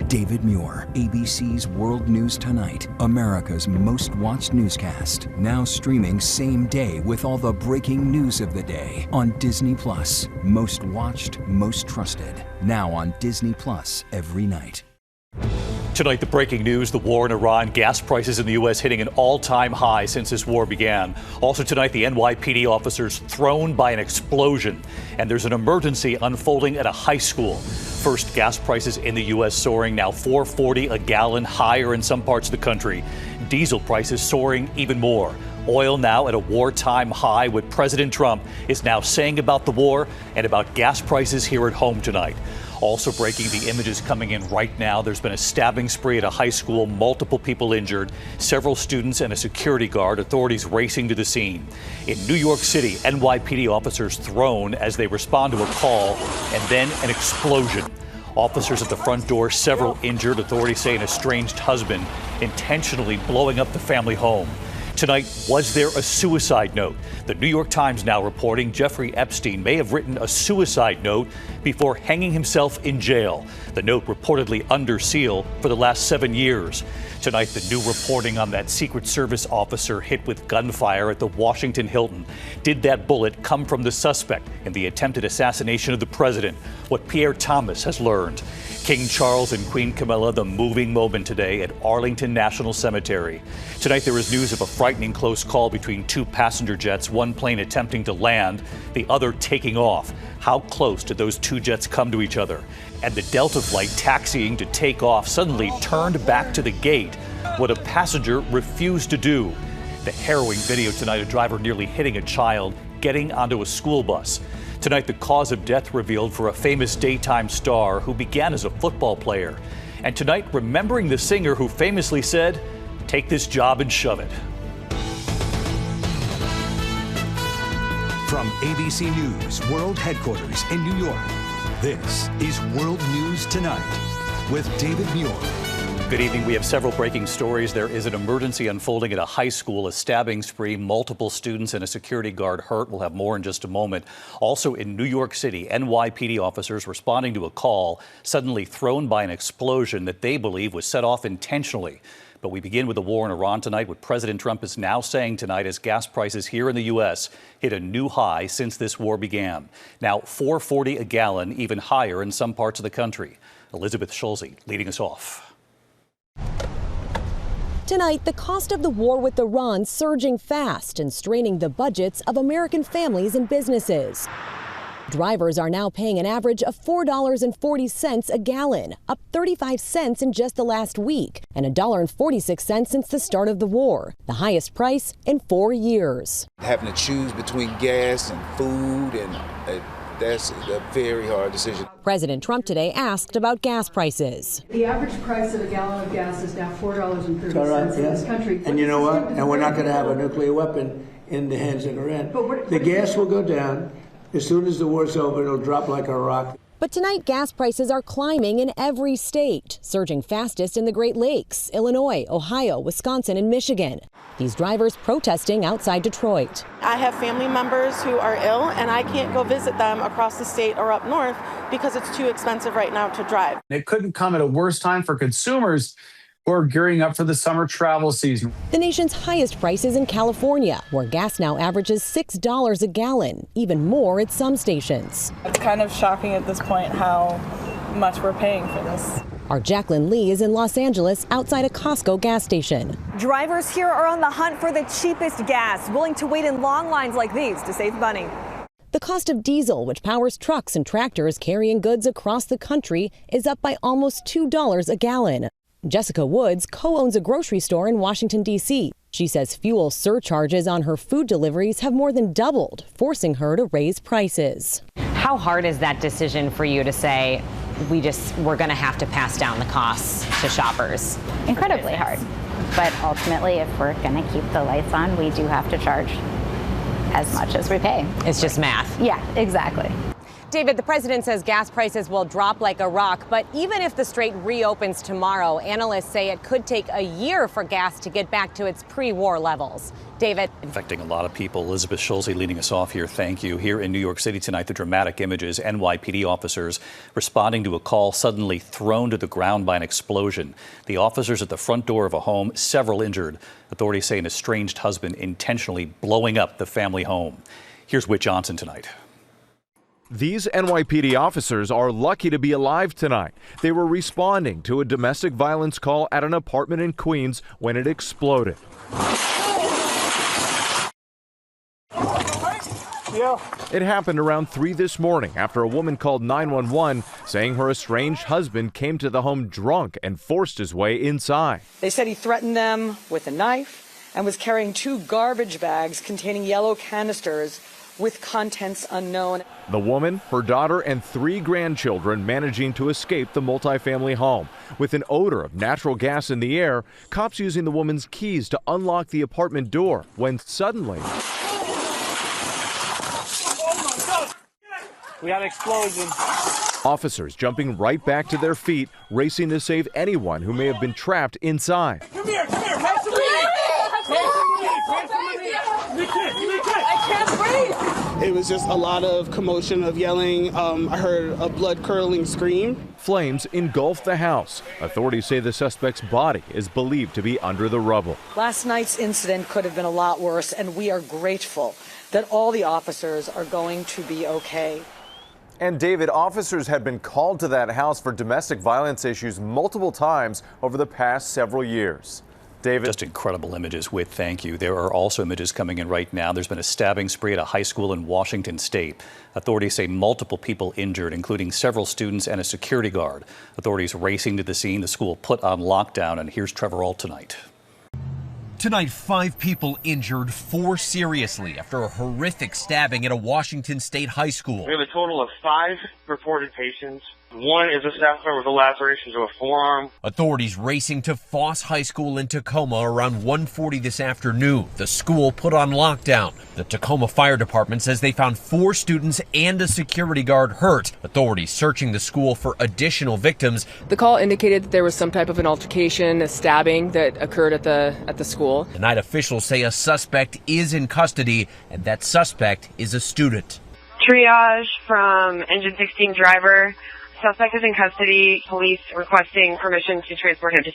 David Muir, ABC's World News Tonight, America's most watched newscast. Now streaming same day with all the breaking news of the day on Disney+. Most watched, most trusted. Now on Disney+ every night. Tonight, the breaking news, the war in Iran, gas prices in the U.S. hitting an all-time high since this war began. Also tonight, the NYPD officers thrown by an explosion. And there's an emergency unfolding at a high school. First, gas prices in the U.S. soaring, now $4.40 a gallon, higher in some parts of the country. Diesel prices soaring even more. Oil now at a wartime high. What President Trump is now saying about the war and about gas prices here at home tonight. Also breaking, the images coming in right now. There's been a stabbing spree at a high school, multiple people injured, several students and a security guard, authorities racing to the scene. In New York City, NYPD officers thrown as they respond to a call and then an explosion. Officers at the front door, several injured, authorities say an estranged husband intentionally blowing up the family home. Tonight, was there a suicide note? The New York Times now reporting Jeffrey Epstein may have written a suicide note before hanging himself in jail. The note reportedly under seal for the last 7 years. Tonight, the new reporting on that Secret Service officer hit with gunfire at the Washington Hilton. Did that bullet come from the suspect in the attempted assassination of the president? What Pierre Thomas has learned. King Charles and Queen Camilla, the moving moment today at Arlington National Cemetery. Tonight, there is news of a frightening close call between two passenger jets, one plane attempting to land, the other taking off. How close did those two jets come to each other? And the Delta flight taxiing to take off suddenly turned back to the gate, what a passenger refused to do. The harrowing video tonight, a driver nearly hitting a child, getting onto a school bus. Tonight, the cause of death revealed for a famous daytime star who began as a football player. And tonight, remembering the singer who famously said, "Take this job and shove it." From ABC News World Headquarters in New York, this is World News Tonight with David Muir. Good evening. We have several breaking stories. There is an emergency unfolding at a high school, a stabbing spree, multiple students and a security guard hurt. We'll have more in just a moment. Also in New York City, NYPD officers responding to a call suddenly thrown by an explosion that they believe was set off intentionally. But we begin with the war in Iran tonight, what President Trump is now saying tonight as gas prices here in the U.S. hit a new high since this war began. Now $4.40 a gallon, even higher in some parts of the country. Elizabeth Schulze leading us off. Tonight, the cost of the war with Iran surging fast and straining the budgets of American families and businesses. Drivers are now paying an average of $4.40 a gallon, up 35 cents in just the last week, and $1.46 since the start of the war, the highest price in 4 years. Having to choose between gas and food, and that's a very hard decision. President Trump today asked about gas prices. The average price of a gallon of gas is now $4.30 in this country. And you know what? And we're not going to have a nuclear weapon in the hands of Iran. The gas will go down. As soon as the war's over, it'll drop like a rock. But tonight, gas prices are climbing in every state, surging fastest in the Great Lakes, Illinois, Ohio, Wisconsin, and Michigan. These drivers protesting outside Detroit. I have family members who are ill, and I can't go visit them across the state or up north because it's too expensive right now to drive. It couldn't come at a worse time for consumers who are gearing up for the summer travel season. The nation's highest prices in California, where gas now averages $6 a gallon, even more at some stations. It's kind of shocking at this point how much we're paying for this. Our Jacqueline Lee is in Los Angeles outside a Costco gas station. Drivers here are on the hunt for the cheapest gas, willing to wait in long lines like these to save money. The cost of diesel, which powers trucks and tractors carrying goods across the country, is up by almost $2 a gallon. Jessica Woods co-owns a grocery store in Washington, D.C. She says fuel surcharges on her food deliveries have more than doubled, forcing her to raise prices. How hard is that decision for you to say, we're going to have to pass down the costs to shoppers? Incredibly hard. But ultimately, if we're going to keep the lights on, we do have to charge as much as we pay. It's just math. Yeah, exactly. David, the president says gas prices will drop like a rock, but even if the strait reopens tomorrow, analysts say it could take a year for gas to get back to its pre-war levels. David. Affecting a lot of people. Elizabeth Schulze leading us off here. Thank you. Here in New York City tonight, the dramatic images. NYPD officers responding to a call suddenly thrown to the ground by an explosion. The officers at the front door of a home, several injured. Authorities say an estranged husband intentionally blowing up the family home. Here's Whit Johnson tonight. These NYPD officers are lucky to be alive tonight. They were responding to a domestic violence call at an apartment in Queens when it exploded. It happened around 3 this morning after a woman called 911 saying her estranged husband came to the home drunk and forced his way inside. They said he threatened them with a knife and was carrying 2 garbage bags containing yellow canisters with contents unknown. The woman, her daughter, and 3 grandchildren managing to escape the multifamily home. With an odor of natural gas in the air, cops using the woman's keys to unlock the apartment door when suddenly we had an explosion. Officers jumping right back to their feet, racing to save anyone who may have been trapped inside. Come here, pass the I can't breathe. It was just a lot of commotion of yelling. I heard a blood-curdling scream. Flames engulfed the house. Authorities say the suspect's body is believed to be under the rubble. Last night's incident could have been a lot worse, and we are grateful that all the officers are going to be okay. And David, officers had been called to that house for domestic violence issues multiple times over the past several years. David. Just incredible images, Whit. Thank you. There are also images coming in right now. There's been a stabbing spree at a high school in Washington State. Authorities say multiple people injured, including several students and a security guard. Authorities racing to the scene. The school put on lockdown. And here's Trevor Ault tonight. Tonight, 5 people injured, 4 seriously after a horrific stabbing at a Washington State high school. We have a total of 5 reported patients. 1 is a staff member with a laceration to a forearm. Authorities racing to Foss High School in Tacoma around 1:40 this afternoon. The school put on lockdown. The Tacoma Fire Department says they found 4 students and a security guard hurt. Authorities searching the school for additional victims. The call indicated that there was some type of an altercation, a stabbing that occurred at the school. Tonight, officials say a suspect is in custody, and that suspect is a student. Triage from engine 16 driver. Suspect is in custody. Police requesting permission to transport him to.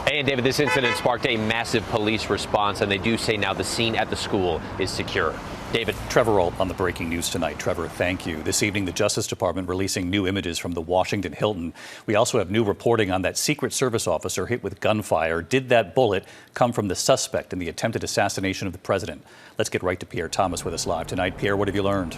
Hey, and David, this incident sparked a massive police response, and they do say now the scene at the school is secure. David. Trevor Ault on the breaking news tonight. Trevor, thank you. This evening, the Justice Department releasing new images from the Washington Hilton. We also have new reporting on that Secret Service officer hit with gunfire. Did that bullet come from the suspect in the attempted assassination of the president? Let's get right to Pierre Thomas with us live tonight. Pierre, what have you learned?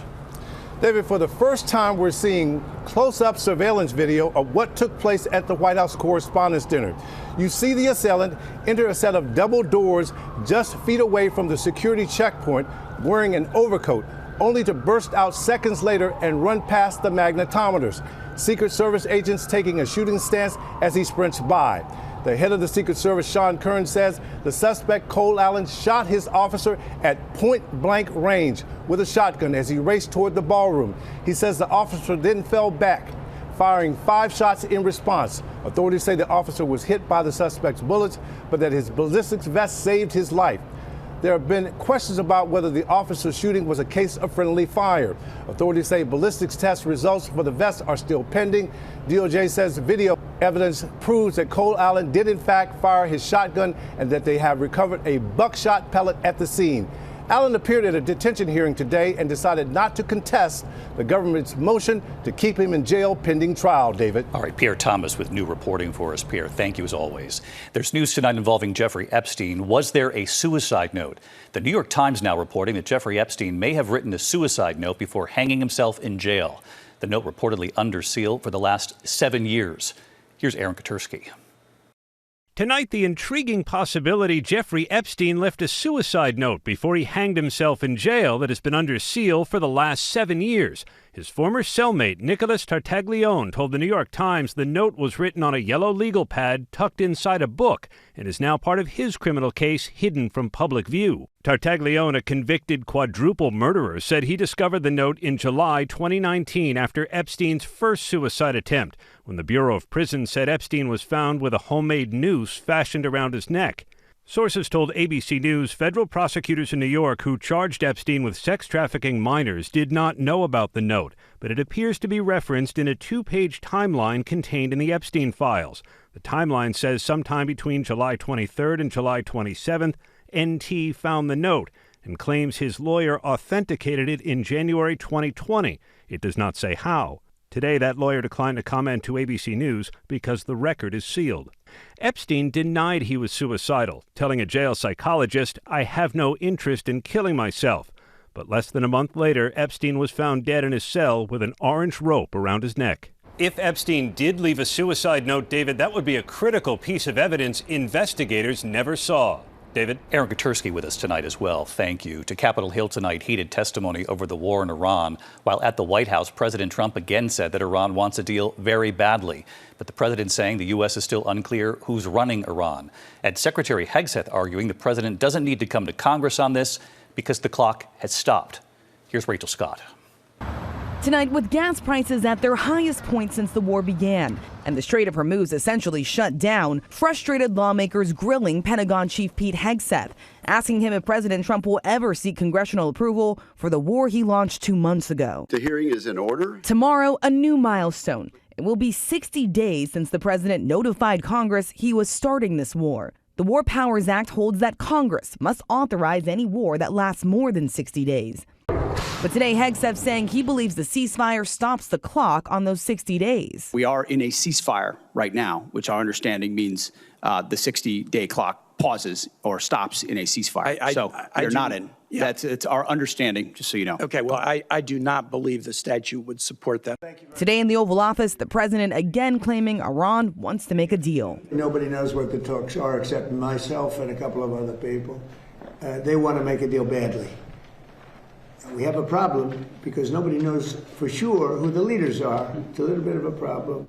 David, for the first time, we're seeing close-up surveillance video of what took place at the White House Correspondents' Dinner. You see the assailant enter a set of double doors just feet away from the security checkpoint, wearing an overcoat, only to burst out seconds later and run past the magnetometers. Secret Service agents taking a shooting stance as he sprints by. The head of the Secret Service, Sean Kern, says the suspect, Cole Allen, shot his officer at point-blank range with a shotgun as he raced toward the ballroom. He says the officer then fell back, firing 5 shots in response. Authorities say the officer was hit by the suspect's bullets, but that his ballistics vest saved his life. There have been questions about whether the officer's shooting was a case of friendly fire. Authorities say ballistics test results for the vest are still pending. DOJ says video evidence proves that Cole Allen did in fact fire his shotgun and that they have recovered a buckshot pellet at the scene. Allen appeared at a detention hearing today and decided not to contest the government's motion to keep him in jail pending trial, David. All right, Pierre Thomas with new reporting for us. Pierre, thank you as always. There's news tonight involving Jeffrey Epstein. Was there a suicide note? The New York Times now reporting that Jeffrey Epstein may have written a suicide note before hanging himself in jail. The note reportedly under seal for the last 7 years. Here's Aaron Katersky. Tonight, the intriguing possibility Jeffrey Epstein left a suicide note before he hanged himself in jail that has been under seal for the last 7 years. His former cellmate, Nicholas Tartaglione, told the New York Times the note was written on a yellow legal pad tucked inside a book and is now part of his criminal case hidden from public view. Tartaglione, a convicted quadruple murderer, said he discovered the note in July 2019 after Epstein's first suicide attempt, when the Bureau of Prisons said Epstein was found with a homemade noose fashioned around his neck. Sources told ABC News federal prosecutors in New York who charged Epstein with sex trafficking minors did not know about the note, but it appears to be referenced in a 2-page timeline contained in the Epstein files. The timeline says sometime between July 23rd and July 27th, NT found the note and claims his lawyer authenticated it in January 2020. It does not say how. Today, that lawyer declined to comment to ABC News because the record is sealed. Epstein denied he was suicidal, telling a jail psychologist, "I have no interest in killing myself." But less than a month later, Epstein was found dead in his cell with an orange rope around his neck. If Epstein did leave a suicide note, David, that would be a critical piece of evidence investigators never saw. David? Aaron Katersky with us tonight as well. Thank you. To Capitol Hill tonight, heated testimony over the war in Iran. While at the White House, President Trump again said that Iran wants a deal very badly. But the president saying the U.S. is still unclear who's running Iran. And Secretary Hegseth arguing the president doesn't need to come to Congress on this because the clock has stopped. Here's Rachel Scott. Tonight, with gas prices at their highest point since the war began, and the Strait of Hormuz essentially shut down, frustrated lawmakers grilling Pentagon Chief Pete Hegseth, asking him if President Trump will ever seek congressional approval for the war he launched 2 months ago. The hearing is in order. Tomorrow, a new milestone. It will be 60 days since the president notified Congress he was starting this war. The War Powers Act holds that Congress must authorize any war that lasts more than 60 days. But today, Hegseth saying he believes the ceasefire stops the clock on those 60 days. We are in a ceasefire right now, which our understanding means the 60-day clock pauses or stops in a ceasefire. You're not in. Yeah. It's our understanding, just so you know. Okay, well, I do not believe the statute would support that. Today in the Oval Office, the president again claiming Iran wants to make a deal. Nobody knows what the talks are except myself and a couple of other people. They want to make a deal badly. We have a problem because nobody knows for sure who the leaders are. It's a little bit of a problem.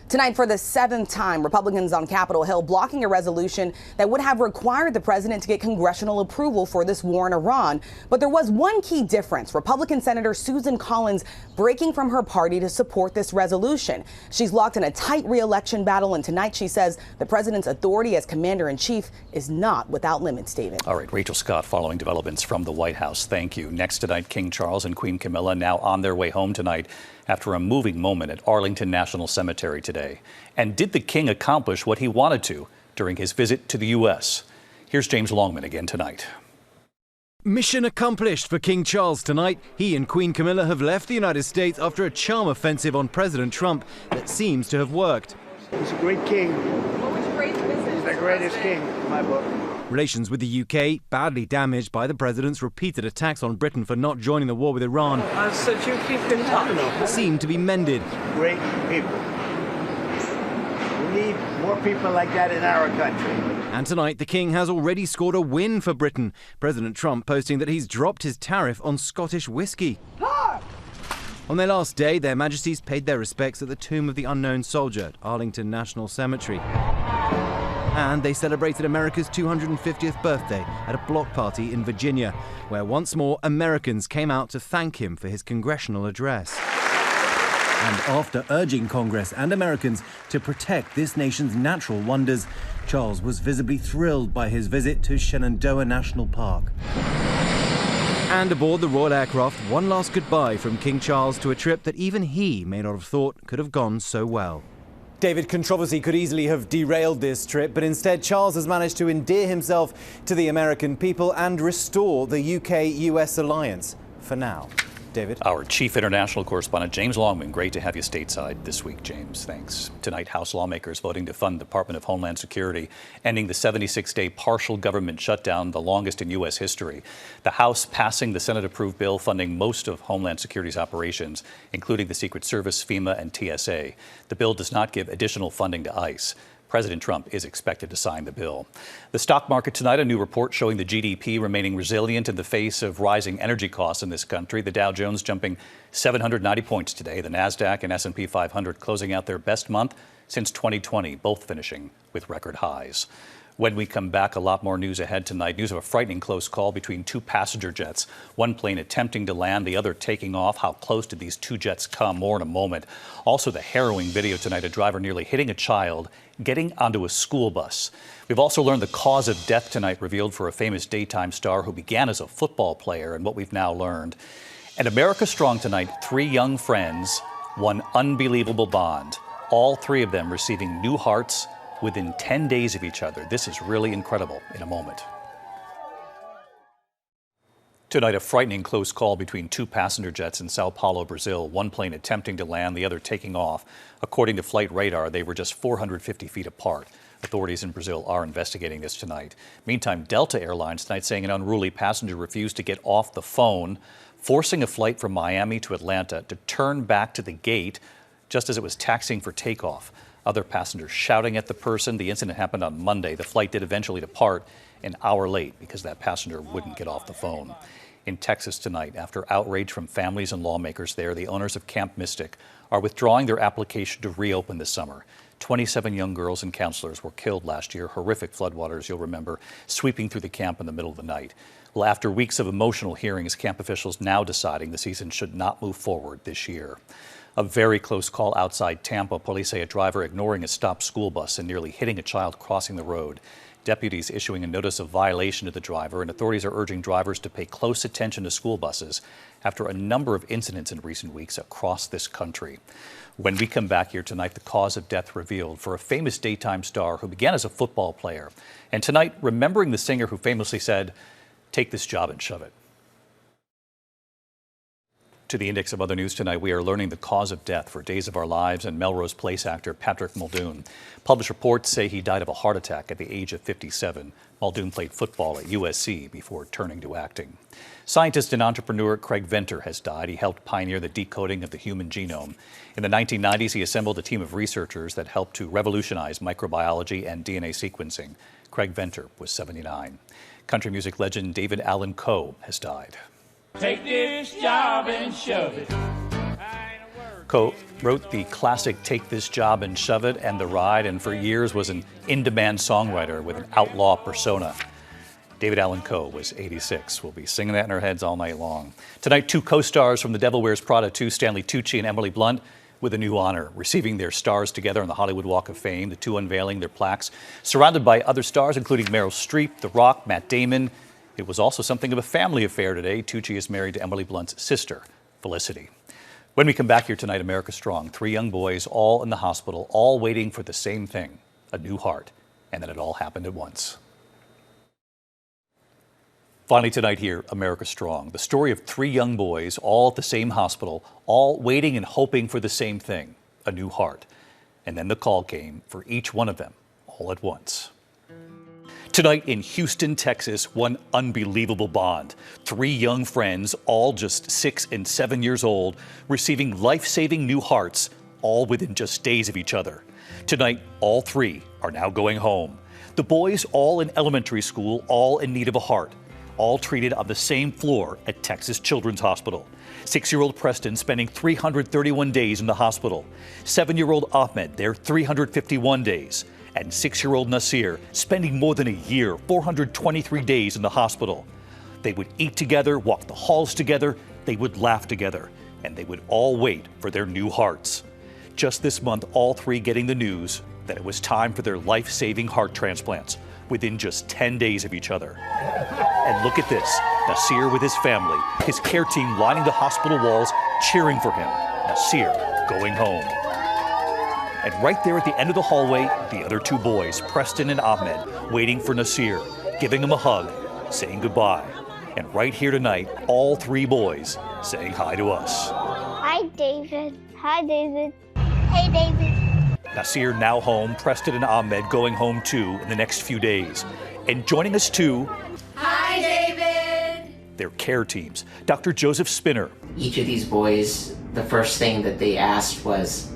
Tonight, for the 7th time, Republicans on Capitol Hill blocking a resolution that would have required the president to get congressional approval for this war in Iran. But there was one key difference. Republican Senator Susan Collins breaking from her party to support this resolution. She's locked in a tight re-election battle, and tonight she says the president's authority as commander-in-chief is not without limits, David. All right, Rachel Scott following developments from the White House. Thank you. Next tonight, King Charles and Queen Camilla now on their way home tonight after a moving moment at Arlington National Cemetery today. And did the king accomplish what he wanted to during his visit to the U.S.? Here's James Longman again tonight. Mission accomplished for King Charles tonight. He and Queen Camilla have left the United States after a charm offensive on President Trump that seems to have worked. He's a great king. He's the greatest king in my book. Relations with the UK badly damaged by the president's repeated attacks on Britain for not joining the war with Iran. So you keep in touch. Seem to be mended. Great people. We need more people like that in our country. And tonight, the king has already scored a win for Britain. President Trump posting that he's dropped his tariff on Scottish whiskey. On their last day, their majesties paid their respects at the tomb of the unknown soldier at Arlington National Cemetery. And they celebrated America's 250th birthday at a block party in Virginia, where once more Americans came out to thank him for his congressional address. And after urging Congress and Americans to protect this nation's natural wonders, Charles was visibly thrilled by his visit to Shenandoah National Park. And aboard the royal aircraft, one last goodbye from King Charles to a trip that even he may not have thought could have gone so well. David, controversy could easily have derailed this trip, but instead Charles has managed to endear himself to the American people and restore the UK-US alliance for now. David? Our chief international correspondent, James Longman. Great to have you stateside this week, James. Thanks. Tonight, House lawmakers voting to fund the Department of Homeland Security, ending the 76-day partial government shutdown, the longest in U.S. history. The House passing the Senate-approved bill funding most of Homeland Security's operations, including the Secret Service, FEMA, and TSA. The bill does not give additional funding to ICE. President Trump is expected to sign the bill. The stock market tonight, a new report showing the GDP remaining resilient in the face of rising energy costs in this country. The Dow Jones jumping 790 points today. The Nasdaq and S&P 500 closing out their best month since 2020, both finishing with record highs. When we come back, a lot more news ahead tonight. News of a frightening close call between two passenger jets. One plane attempting to land, the other taking off. How close did these two jets come? More in a moment. Also, the harrowing video tonight, a driver nearly hitting a child, getting onto a school bus. We've also learned the cause of death tonight revealed for a famous daytime star who began as a football player and what we've now learned. And America Strong tonight, three young friends, one unbelievable bond. All three of them receiving new hearts within 10 days of each other. This is really incredible. In a moment. Tonight, a frightening close call between two passenger jets in Sao Paulo, Brazil. One plane attempting to land, the other taking off. According to flight radar, they were just 450 feet apart. Authorities in Brazil are investigating this tonight. Meantime, Delta Airlines tonight saying an unruly passenger refused to get off the phone, forcing a flight from Miami to Atlanta to turn back to the gate just as it was taxiing for takeoff. Other passengers shouting at the person. The incident happened on Monday. The flight did eventually depart an hour late because that passenger wouldn't get off the phone. In Texas tonight, after outrage from families and lawmakers there, the owners of Camp Mystic are withdrawing their application to reopen this summer. 27 young girls and counselors were killed last year. Horrific floodwaters, you'll remember, sweeping through the camp in the middle of the night. Well, after weeks of emotional hearings, camp officials now deciding the season should not move forward this year. A very close call outside Tampa. Police say a driver ignoring a stopped school bus and nearly hitting a child crossing the road. Deputies issuing a notice of violation to the driver, and authorities are urging drivers to pay close attention to school buses after a number of incidents in recent weeks across this country. When we come back here tonight, the cause of death revealed for a famous daytime star who began as a football player. And tonight, remembering the singer who famously said, "Take this job and shove it." To the index of other news tonight, we are learning the cause of death for Days of Our Lives and Melrose Place actor Patrick Muldoon. Published reports say he died of a heart attack at the age of 57. Muldoon played football at USC before turning to acting. Scientist and entrepreneur Craig Venter has died. He helped pioneer the decoding of the human genome. In the 1990s, he assembled a team of researchers that helped to revolutionize microbiology and DNA sequencing. Craig Venter was 79. Country music legend David Allen Coe has died. Take this job and shove it. Coe wrote the classic Take This Job and Shove It and The Ride, and for years was an in-demand songwriter with an outlaw persona. David Allen Coe was 86. We'll be singing that in our heads all night long. Tonight, two co-stars from The Devil Wears Prada 2, Stanley Tucci and Emily Blunt, with a new honor, receiving their stars together on the Hollywood Walk of Fame, the two unveiling their plaques, surrounded by other stars, including Meryl Streep, The Rock, Matt Damon. It was also something of a family affair today. Tucci is married to Emily Blunt's sister, Felicity. When we come back here tonight, America Strong, three young boys, all in the hospital, all waiting for the same thing, a new heart, and then it all happened at once. Finally tonight here, America Strong, the story of three young boys, all at the same hospital, all waiting and hoping for the same thing, a new heart. And then the call came for each one of them, all at once. Tonight in Houston, Texas, one unbelievable bond. Three young friends, all just 6 and 7 years old, receiving life-saving new hearts, all within just days of each other. Tonight, all three are now going home. The boys all in elementary school, all in need of a heart, all treated on the same floor at Texas Children's Hospital. 6-year-old Preston spending 331 days in the hospital. 7-year-old Ahmed there 351 days. And 6-year-old Nasir spending more than a year, 423 days in the hospital. They would eat together, walk the halls together, they would laugh together, and they would all wait for their new hearts. Just this month, all three getting the news that it was time for their life-saving heart transplants within just 10 days of each other. And look at this, Nasir with his family, his care team lining the hospital walls, cheering for him. Nasir going home. And right there at the end of the hallway, the other two boys, Preston and Ahmed, waiting for Nasir, giving him a hug, saying goodbye. And right here tonight, all three boys saying hi to us. Hi, David. Hi, David. Hey, David. Nasir now home, Preston and Ahmed going home too in the next few days. And joining us too, hi, David. Their care teams, Dr. Joseph Spinner. Each of these boys, the first thing that they asked was,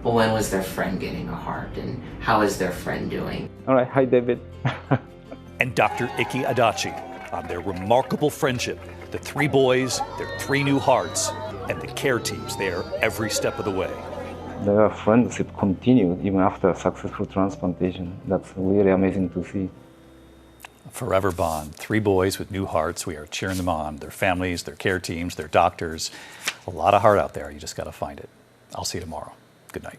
well, when was their friend getting a heart and how is their friend doing? All right, hi David. And Dr. Iki Adachi on their remarkable friendship, the 3 boys, their 3 new hearts, and the care teams there every step of the way. Their friendship continued even after successful transplantation. That's really amazing to see. Forever bond. 3 boys with new hearts. We are cheering them on. Their families, their care teams, their doctors. A lot of heart out there. You just got to find it. I'll see you tomorrow. Good night.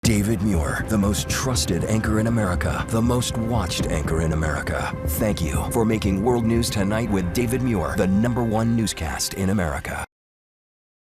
David Muir, the most trusted anchor in America, the most watched anchor in America. Thank you for making World News Tonight with David Muir the #1 newscast in America.